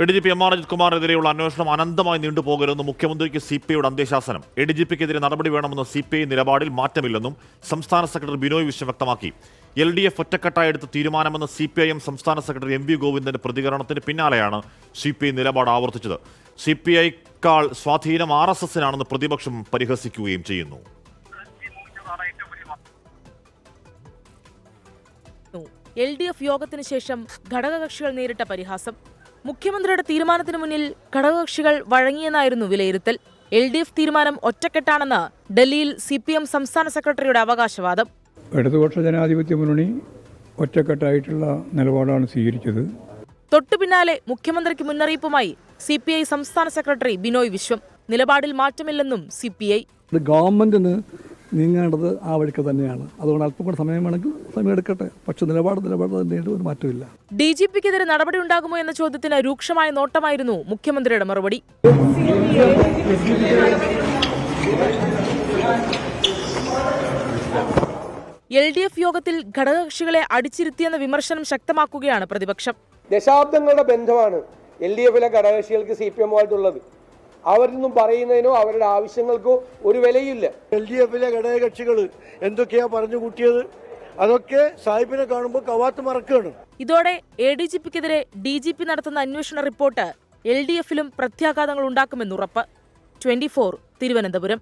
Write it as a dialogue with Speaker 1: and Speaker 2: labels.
Speaker 1: ADGP M R Ajith കുമാറിനെതിരെയുള്ള അന്വേഷണം അനന്തമായി നീണ്ടുപോകരുതെന്ന് മുഖ്യമന്ത്രിക്ക് CPIയുടെ അന്ത്യശാസനം. ADGPക്കെതിരെ നടപടി വേണമെന്ന CPI നിലപാടിൽ മാറ്റമില്ലെന്നും സംസ്ഥാന സെക്രട്ടറി ബിനോയ് വിശ്വം വ്യക്തമാക്കി. LDF ഒറ്റക്കെട്ടായി എടുത്ത തീരുമാനമെന്ന CPIM സംസ്ഥാന സെക്രട്ടറി MV ഗോവിന്ദന്റെ പ്രതികരണത്തിന് പിന്നാലെയാണ് CPI നിലപാട് ആവർത്തിച്ചത്. CPIക്കാൾ സ്വാധീനം RSSനാണെന്ന് പ്രതിപക്ഷം പരിഹസിക്കുകയും ചെയ്യുന്നു.
Speaker 2: LDF യോഗത്തിന് ശേഷം ഘടകകക്ഷികൾ നേരിട്ട പരിഹാസം. മുഖ്യമന്ത്രിയുടെ തീരുമാനത്തിന് മുന്നിൽ ഘടകകക്ഷികൾ വഴങ്ങിയെന്നായിരുന്നു വിലയിരുത്തൽ. LDF തീരുമാനം ഒറ്റക്കെട്ടാണെന്ന് ഡൽഹിയിൽ CPM സംസ്ഥാന സെക്രട്ടറിയുടെ അവകാശവാദം.
Speaker 3: ഇടതുപക്ഷ ജനാധിപത്യ മുന്നണി ഒറ്റക്കെട്ടായിട്ടുള്ള നിലപാടാണ് സ്വീകരിച്ചത്.
Speaker 2: തൊട്ടു പിന്നാലെ മുഖ്യമന്ത്രിക്ക് മുന്നറിയിപ്പുമായി CPI സംസ്ഥാന സെക്രട്ടറി ബിനോയ് വിശ്വം. നിലപാടിൽ മാറ്റമില്ലെന്നും CPI.
Speaker 4: ഗവൺമെന്റിന് നീങ്ങേണ്ടത് ആ വഴിക്ക് തന്നെയാണ്. അതുകൊണ്ട് അല്പം കൂടെ സമയമാണെങ്കിൽ സമയമെടുക്കട്ടെ. പക്ഷെ നിലപാട് തന്നെയാണ്, ഒരു മാറ്റമില്ല.
Speaker 2: DGPക്കെതിരെ നടപടി ഉണ്ടാകുമോ എന്ന ചോദ്യത്തിന് രൂക്ഷമായ നോട്ടമായിരുന്നു മുഖ്യമന്ത്രിയുടെ മറുപടി. LDF യോഗത്തിൽ ഘടകകക്ഷികളെ അടിച്ചിരുത്തിയെന്ന വിമർശനം ശക്തമാക്കുകയാണ് പ്രതിപക്ഷം.
Speaker 5: ദശാബ്ദങ്ങളുടെ ബന്ധമാണ് LDFിലെ ഘടകകക്ഷികൾക്ക് CPMുമായിട്ടുള്ളത്. അവരൊന്നും പറയുന്നതിനോ അവരുടെ ആവശ്യങ്ങൾക്കോ ഒരു വിലയില്ല.
Speaker 6: LDFിലെ ഘടകകക്ഷികൾ എന്തൊക്കെയാ പറഞ്ഞു കൂട്ടിയത്, അതൊക്കെ സാഹിബിനെ കാണുമ്പോൾ കവാത്ത് മറക്കുകയാണ്.
Speaker 2: ഇതോടെ ADGPക്കെതിരെ DGP നടത്തുന്ന അന്വേഷണ റിപ്പോർട്ട് LDFിലും പ്രത്യാഘാതങ്ങൾ ഉണ്ടാക്കുമെന്നുറപ്പ്. 24 തിരുവനന്തപുരം.